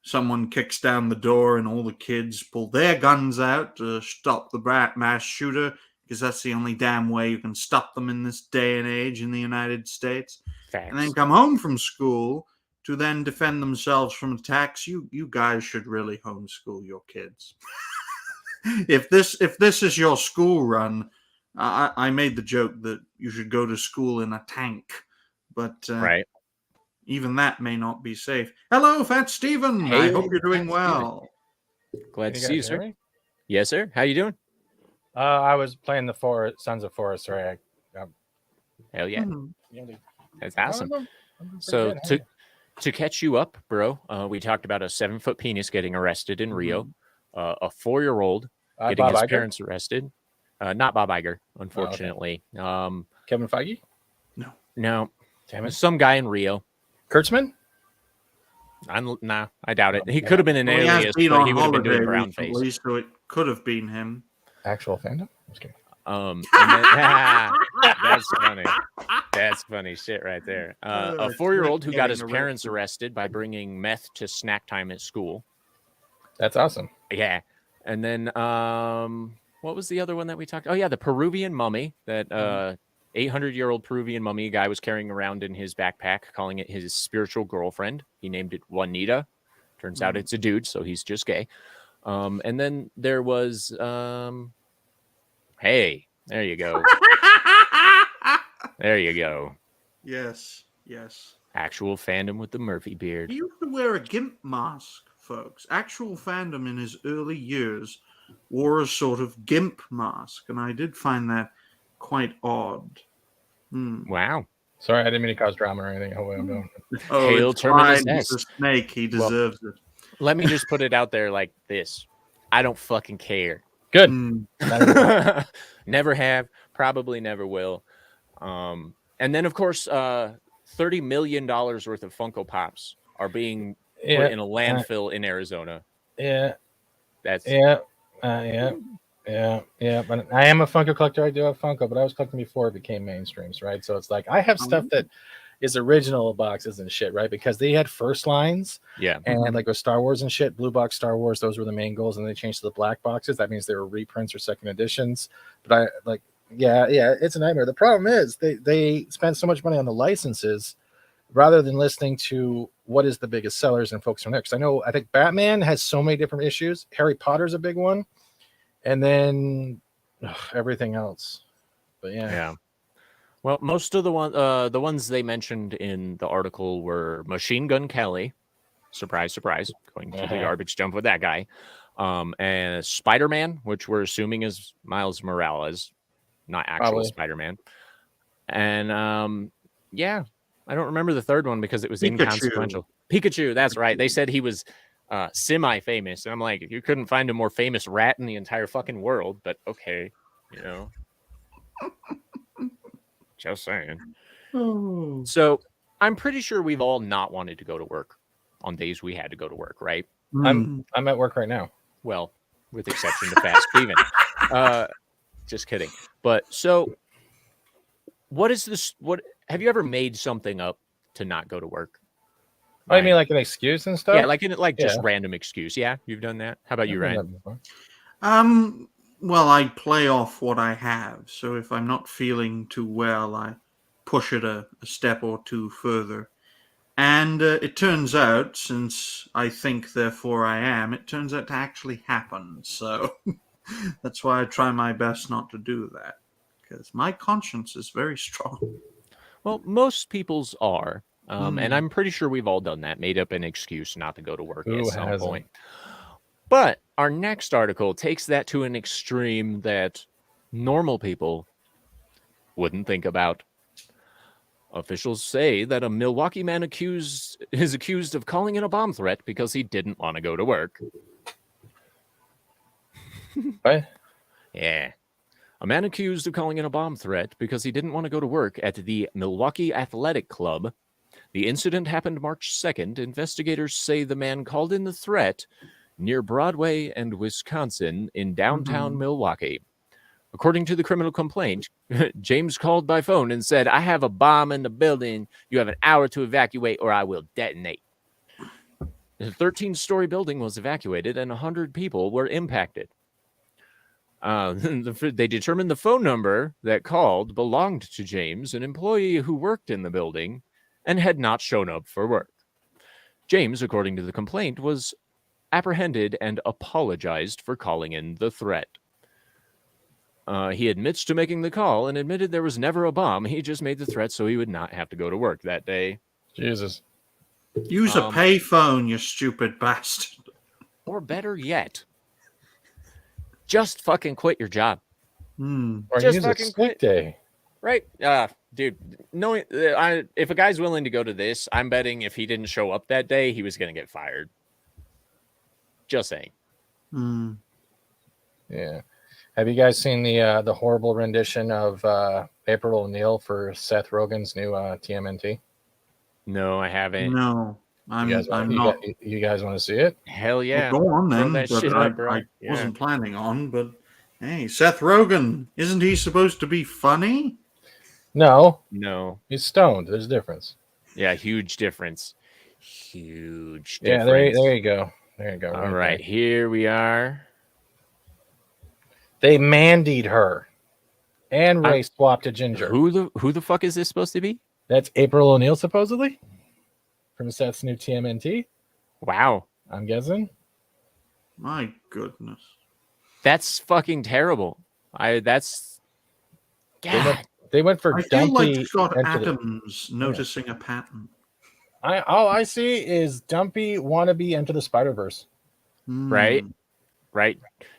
someone kicks down the door and all the kids pull their guns out to stop the mass shooter, because that's the only damn way you can stop them in this day and age in the United States. Facts. And then come home from school to then defend themselves from attacks. You guys should really homeschool your kids. If this is your school run, I made the joke that you should go to school in a tank, but right. Even that may not be safe. Hello, Fat Steven. Hey, I hope you're doing well. Glad to see you, sir. Yes, sir. How you doing? I was playing the Sons of Forest, right? Hell yeah. Mm-hmm. That's awesome. So to catch you up, bro, we talked about a 7-foot penis getting arrested in Rio, a 4-year-old getting Bob his Iger? parents arrested. Not Bob Iger, unfortunately. Oh, okay. Kevin Feige? No. Damn it. Some guy in Rio. Kurtzman? Nah, I doubt it. He could have been an alias, he but he would have been doing brown recently, face. so it could have been him. Actual fandom? I'm just kidding. And then, that's funny. That's funny shit right there. A 4-year-old who got his parents arrested by bringing meth to snack time at school. That's awesome. Yeah. And then what was the other one that we talked? Oh yeah, the Peruvian mummy, that 800-year-old Peruvian mummy guy was carrying around in his backpack, calling it his spiritual girlfriend. He named it Juanita. Turns out it's a dude, so he's just gay. And then there was hey, there you go. There you go. Yes. Actual fandom with the Murphy beard. He used to wear a gimp mask, folks. Actual fandom in his early years wore a sort of gimp mask, and I did find that quite odd. Wow. Sorry, I didn't mean to cause drama or anything. I hope I'm doing. Hail Terminus He's a snake. He deserves it. Let me just put it out there like this. I don't fucking care. Good. Never have, probably never will. And then, of course, $30 million worth of Funko Pops are being put in a landfill in Arizona. Yeah. That's Yeah. But I am a Funko collector. I do have Funko, but I was collecting before it became mainstreams, right? So it's like I have stuff that is original boxes and shit, right? Because they had first lines, and like with Star Wars and shit, blue box Star Wars, those were the main goals, and they changed to the black boxes. That means they were reprints or second editions. But it's a nightmare. The problem is they spend so much money on the licenses rather than listening to what is the biggest sellers and focus on there. Because I think Batman has so many different issues. Harry Potter's a big one. And then everything else. But yeah. Well, most of the ones they mentioned in the article were Machine Gun Kelly. Surprise, surprise. Going to the garbage dump with that guy. And Spider-Man, which we're assuming is Miles Morales, not actual Spider-Man. And I don't remember the third one because it was inconsequential. Pikachu, that's right. They said he was semi-famous, and I'm like, you couldn't find a more famous rat in the entire fucking world, but okay, just saying. So I'm pretty sure we've all not wanted to go to work on days we had to go to work, right? I'm at work right now. Well, with exception to Fast Steven. Just kidding. But so what is this? What have you ever made something up to not go to work? Oh, you mean like an excuse and stuff? Yeah, just random excuse. Yeah, you've done that. How about you, Ryan? Well, I play off what I have. So if I'm not feeling too well, I push it a step or two further. And it turns out, since I think, therefore I am, it turns out to actually happen. So that's why I try my best not to do that, because my conscience is very strong. Well, most people's are. And I'm pretty sure we've all done that, made up an excuse not to go to work at some point. But our next article takes that to an extreme that normal people wouldn't think about. Officials say that a Milwaukee man is accused of calling in a bomb threat because he didn't want to go to work. What? Yeah. A man accused of calling in a bomb threat because he didn't want to go to work at the Milwaukee Athletic Club. The incident happened March 2nd. Investigators say the man called in the threat near Broadway and Wisconsin in downtown Milwaukee. According to the criminal complaint, James called by phone and said, "I have a bomb in the building. You have an hour to evacuate or I will detonate." The 13-story building was evacuated and 100 people were impacted. They determined the phone number that called belonged to James, an employee who worked in the building and had not shown up for work. James, according to the complaint, was apprehended and apologized for calling in the threat. He admits to making the call and admitted there was never a bomb. He just made the threat so he would not have to go to work that day. Jesus. Use a pay phone, you stupid bastard. Or better yet, just fucking quit your job. Or just use a fucking sick quit. day. Right? Dude, knowing if a guy's willing to go to this, I'm betting if he didn't show up that day, he was going to get fired. Just saying. Yeah. Have you guys seen the horrible rendition of April O'Neil for Seth Rogen's new TMNT? No, I haven't. No, I'm not. You guys want to see it? Hell yeah. Well, go on then. That But shit I, up, bro. I wasn't planning on. But hey, Seth Rogen, isn't he supposed to be funny? No. He's stoned. There's a difference. Yeah, huge difference. Huge difference. Yeah, there you go. There you go. All right, here we are. They mandied her and race swapped to Ginger. Who the fuck is this supposed to be? That's April O'Neil, supposedly, from Seth's new TMNT. Wow. I'm guessing. My goodness. That's fucking terrible. That's... God. They went for I feel Dumpy. like Scott Adams noticing a pattern. All I see is Dumpy wannabe Into the Spider-Verse. Right.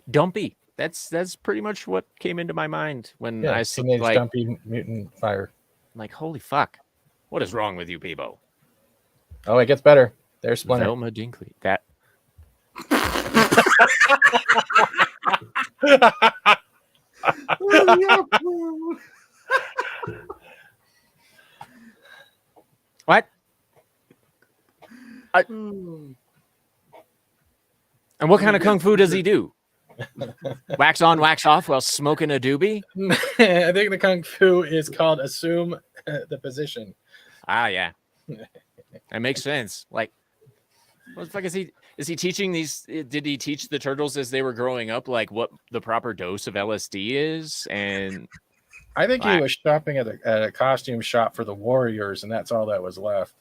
Dumpy. That's pretty much what came into my mind when I see like Dumpy Mutant Fire. Like, holy fuck. What is wrong with you people? Oh, it gets better. There's Splinter. Velma Dinkley. That. What? And what kind of kung fu does he do? Wax on, wax off while smoking a doobie? I think the kung fu is called assume the position. Ah, yeah. That makes sense. Like, what the fuck is he? Is he teaching these? Did he teach the turtles as they were growing up, like what the proper dose of LSD is? And I think he was shopping at a costume shop for the Warriors, and that's all that was left.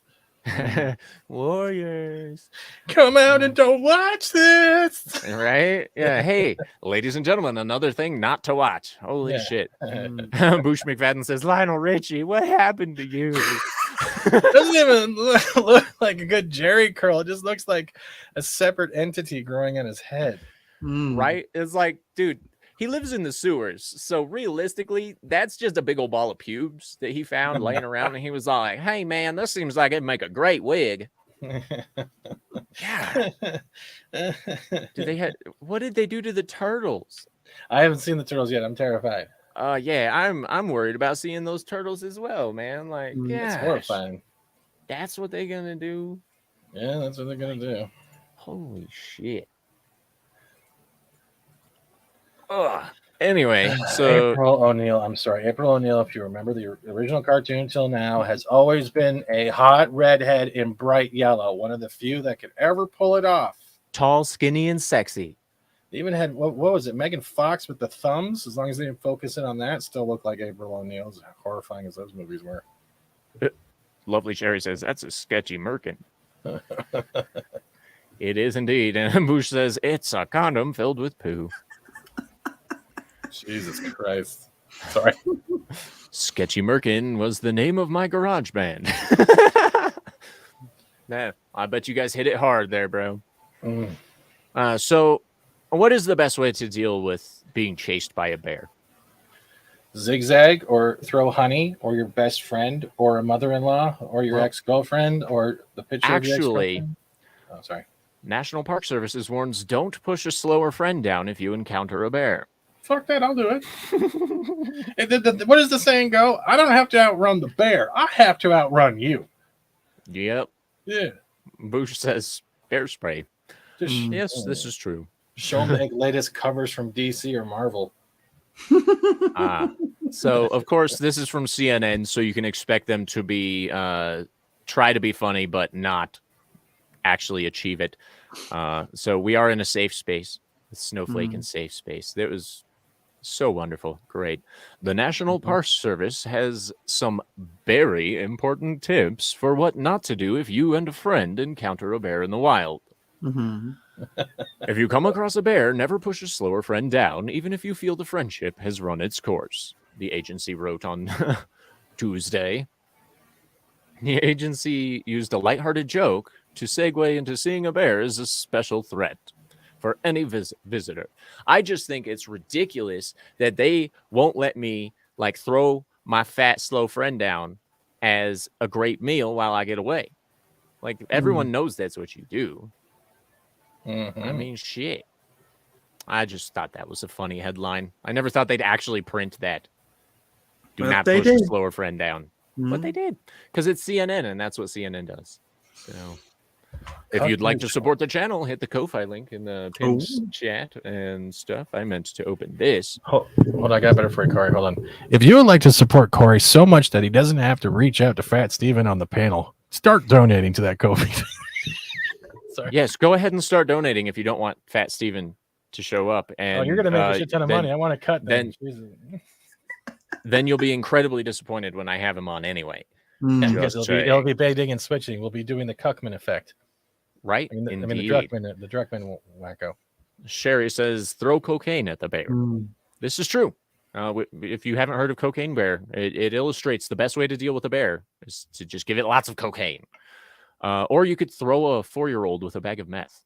Warriors, come out and don't watch this. Right? Yeah. Hey, ladies and gentlemen, another thing not to watch. Holy shit. Bush McFadden says, Lionel Richie, what happened to you? Doesn't even look like a good Jerry curl. It just looks like a separate entity growing in his head. Right? It's like, dude, he lives in the sewers. So realistically, that's just a big old ball of pubes that he found laying around. And he was all like, hey, man, this seems like it'd make a great wig. Yeah. What did they do to the turtles? I haven't seen the turtles yet. I'm terrified. Yeah, I'm worried about seeing those turtles as well, man. Like, yeah, it's horrifying. That's what they're gonna do. Yeah, that's what they're gonna do. Holy shit. Ugh. Anyway, so April O'Neil, if you remember the original cartoon till now, has always been a hot redhead in bright yellow. One of the few that could ever pull it off. Tall, skinny, and sexy. They even had, what was it, Megan Fox with the thumbs? As long as they didn't focus in on that, still looked like April O'Neil, as horrifying as those movies were. Lovely Sherry says, that's a sketchy merkin. It is indeed. And Bush says, it's a condom filled with poo. Jesus Christ. Sorry. Sketchy Merkin was the name of my garage band. Man, I bet you guys hit it hard there, bro. So what is the best way to deal with being chased by a bear? Zigzag, or throw honey, or your best friend, or a mother-in-law, or your ex-girlfriend, or the picture of your ex-girlfriend? Oh, sorry. National Park Services warns don't push a slower friend down if you encounter a bear. fuck that, I'll do it. What does the saying go? I don't have to outrun the bear. I have to outrun you. Yep. Yeah. Boosh says bear spray. Yes, this is true. Show them the latest covers from DC or Marvel. So, of course, this is from CNN, so you can expect them to be try to be funny, but not actually achieve it. So we are in a safe space, Snowflake in safe space. That was so wonderful. Great. The National Park Service has some very important tips for what not to do if you and a friend encounter a bear in the wild. If you come across a bear, never push a slower friend down, even if you feel the friendship has run its course, the agency wrote on Tuesday. The agency used a lighthearted joke to segue into seeing a bear as a special threat for any visitor. I just think it's ridiculous that they won't let me like throw my fat, slow friend down as a great meal while I get away. Like everyone knows that's what you do. I mean, shit. I just thought that was a funny headline. I never thought they'd actually print that. Do not push a slower friend down. But they did. Because it's CNN, and that's what CNN does. So if you'd like to support the channel, hit the Ko-Fi link in the pinned chat and stuff. I meant to open this. Hold on, I got better for you, Cory. Hold on. If you would like to support Cory so much that he doesn't have to reach out to Fat Steven on the panel, start donating to that Ko-Fi. Sorry. Yes, go ahead and start donating if you don't want Fat Steven to show up. And you're gonna make a shit ton of money. I want to cut then you'll be incredibly disappointed when I have him on anyway. Because it'll be baiting and switching. We'll be doing the Cuckman effect. Right? I mean the Druckman wacko. Sherry says, throw cocaine at the bear. This is true. If you haven't heard of Cocaine Bear, it illustrates the best way to deal with a bear is to just give it lots of cocaine. Or you could throw a 4-year-old with a bag of meth.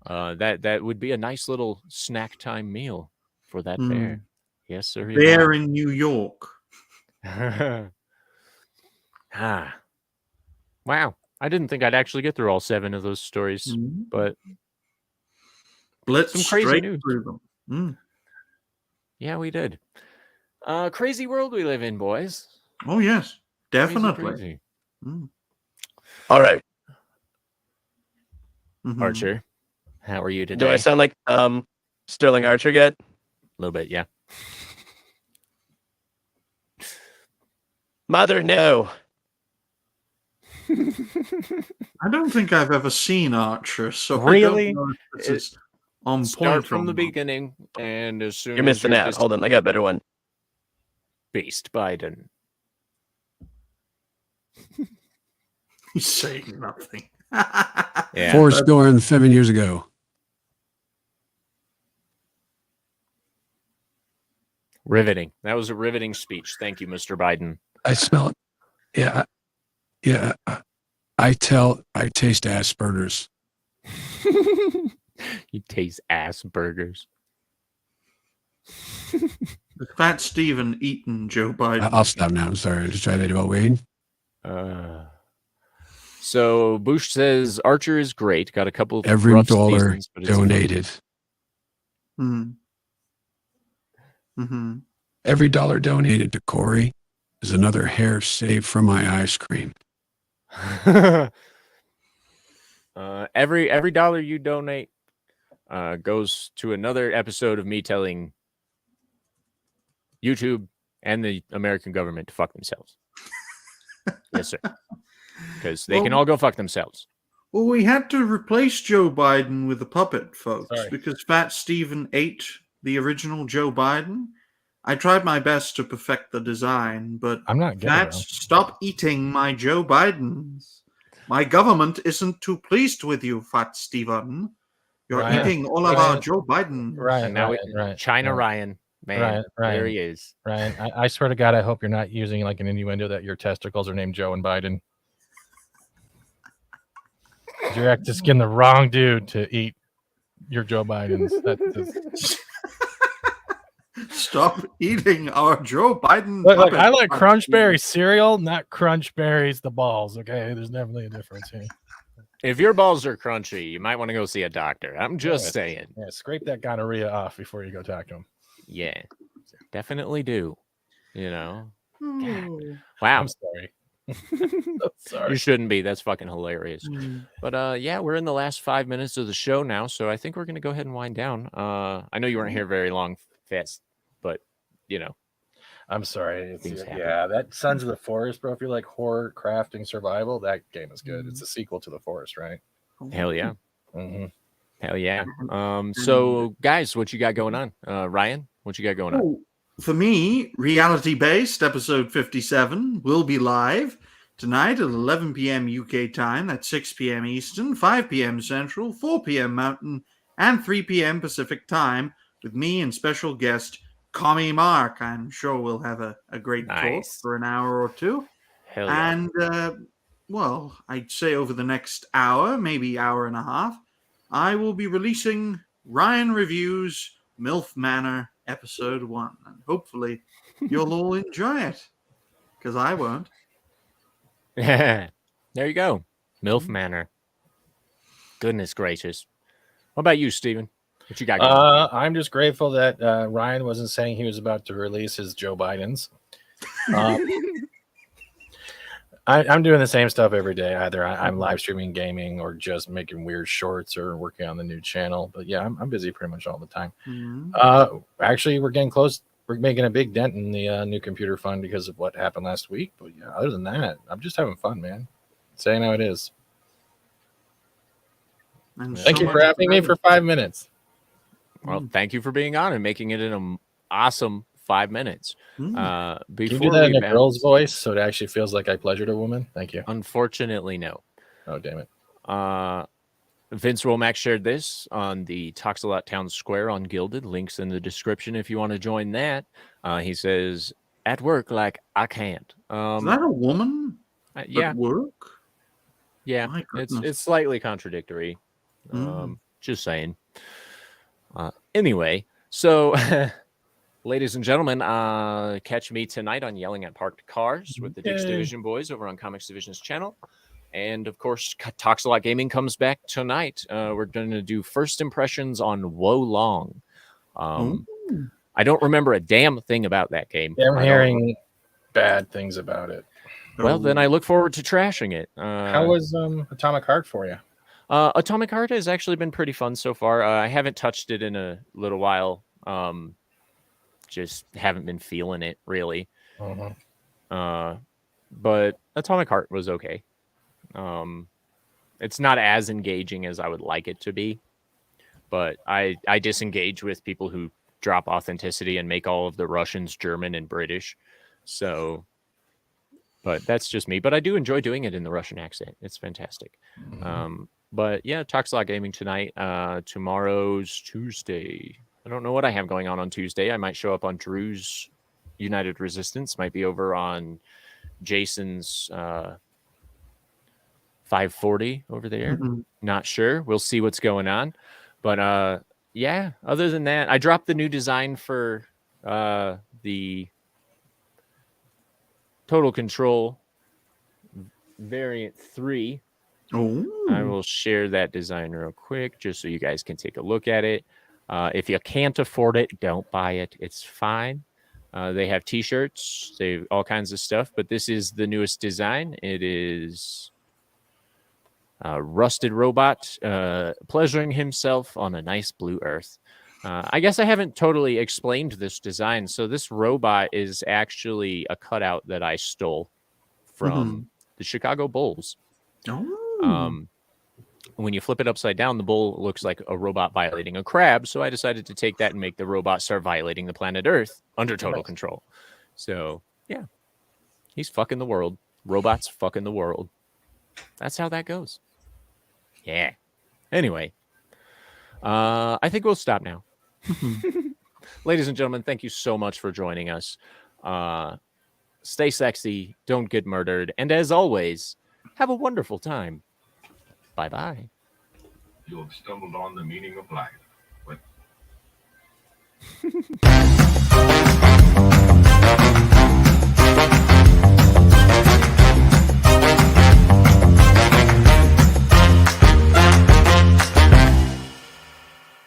That would be a nice little snack time meal for that bear. Yes, sir. Bear in New York. Wow. I didn't think I'd actually get through all 7 of those stories, but Blitz some crazy news. Through them. Yeah, we did. Crazy world we live in, boys. Oh, yes. Definitely. Crazy. All right. Archer, how are you today? Do I sound like Sterling Archer yet? A little bit, yeah. Mother, no. I don't think I've ever seen Archer, so really? I don't know if this is on Start point from the beginning, and as soon you're missing out. Hold on, I got a better one. Beast Biden. He's saying nothing. Yeah. 407 years ago. Riveting. That was a riveting speech. Thank you, Mr. Biden. I smell it. Yeah. Yeah. I taste ass burgers. You taste ass burgers. The Fat Steven eating Joe Biden. I'll stop now. I'm sorry. Just try that about Wade. So Bush says Archer is great. Got a couple of every rough dollar seasons, donated. Every dollar donated to Cory is another hair saved from my ice cream. Every dollar you donate goes to another episode of me telling YouTube and the American government to fuck themselves. Yes, sir. Because they can all go fuck themselves. Well, we had to replace Joe Biden with a puppet, folks, because Fat Steven ate the original Joe Biden. I tried my best to perfect the design, but I'm not getting it. Stop eating my Joe Bidens. My government isn't too pleased with you, Fat Steven. You're eating all of our Joe Biden. China Ryan. Man, Ryan, there he is. Ryan, I swear to God, I hope you're not using like an innuendo that your testicles are named Joe and Biden. You're just getting the wrong dude to eat your Joe Bidens. Stop eating our Joe Biden. Look, I like Crunchberry cereal, not Crunchberries the balls. Okay, there's definitely a difference here. If your balls are crunchy, you might want to go see a doctor. I'm just saying. Yeah, scrape that gonorrhea off before you go talk to him. Yeah, definitely do. You know. Oh. Wow. I'm sorry. You shouldn't be. That's fucking hilarious. Mm. But yeah, we're in the last 5 minutes of the show now, so I think we're gonna go ahead and wind down. I know you weren't here very long, Fast, but you know. I'm sorry. Things happen. Yeah, that Sons of the Forest, bro. If you like horror, crafting, survival, that game is good. It's a sequel to The Forest, right? Hell yeah. Mm-hmm. Hell yeah. So guys, what you got going on? Ryan, what you got going on? Oh, for me, reality-based episode 57 will be live tonight at 11 p.m. UK time. That's 6 p.m. Eastern, 5 p.m. Central, 4 p.m. Mountain, and 3 p.m. Pacific time with me and special guest Commie Mark. I'm sure we'll have a great talk for an hour or two. Hell yeah. And, well, I'd say over the next hour, maybe hour and a half, I will be releasing Ryan Reviews MILF Manor episode 1. And hopefully you'll all enjoy it, because I won't. There you go. MILF Manor. Goodness gracious. What about you, Steven? What you got going on? I'm just grateful that Ryan wasn't saying he was about to release his Joe Biden's. I'm doing the same stuff every day. Either I'm live streaming gaming or just making weird shorts or working on the new channel. But yeah, I'm busy pretty much all the time. Mm-hmm. Actually, we're getting close. We're making a big dent in the new computer fund because of what happened last week. But yeah, other than that, I'm just having fun, man. Saying how it is. And Thank so you for much having me for 5 minutes. Well, thank you for being on and making it an awesome 5 minutes. Mm. Can you Before do that in a bounce- girl's voice so it actually feels like I pleasured a woman? Thank you. Unfortunately, no. Oh, damn it. Vince Romack shared this on the TalksALot Townsquare on Gilded. Links in the description if you want to join that. He says, at work, like, I can't. Is that a woman Yeah. at work? Yeah. My goodness. It's slightly contradictory. Mm. Just saying. Anyway, so... Ladies and gentlemen, catch me tonight on Yelling at Parked Cars with the Dix Division boys over on Comics Division's channel. And, of course, TalksALot Gaming comes back tonight. We're going to do first impressions on Wo Long. I don't remember a damn thing about that game. Yeah, I'm hearing bad things about it. Well, then I look forward to trashing it. How was Atomic Heart for you? Atomic Heart has actually been pretty fun so far. I haven't touched it in a little while. Just haven't been feeling it really. But Atomic Heart was okay. It's not as engaging as I would like it to be, but I disengage with people who drop authenticity and make all of the Russians German and British. So, but that's just me. But I do enjoy doing it in the Russian accent. It's fantastic. But yeah, TalksALot Gaming tonight. Tomorrow's Tuesday. I don't know what I have going on Tuesday. I might show up on Drew's United Resistance. Might be over on Jason's 540 over there. Not sure. We'll see what's going on. But yeah, other than that, I dropped the new design for the Total Control Variant 3. I will share that design real quick just so you guys can take a look at it. If you can't afford it, don't buy it. It's fine. They have t-shirts. They have all kinds of stuff. But this is the newest design. It is rusted robot pleasuring himself on a nice blue earth. I guess I haven't totally explained this design. So this robot is actually a cutout that I stole from the Chicago Bulls. When you flip it upside down, the bull looks like a robot violating a crab. So I decided to take that and make the robot start violating the planet Earth under total control. So, yeah. He's fucking the world. Robots fucking the world. That's how that goes. Yeah. Anyway. I think we'll stop now. Ladies and gentlemen, thank you so much for joining us. Stay sexy. Don't get murdered. And as always, have a wonderful time. Bye-bye. You have stumbled on the meaning of life.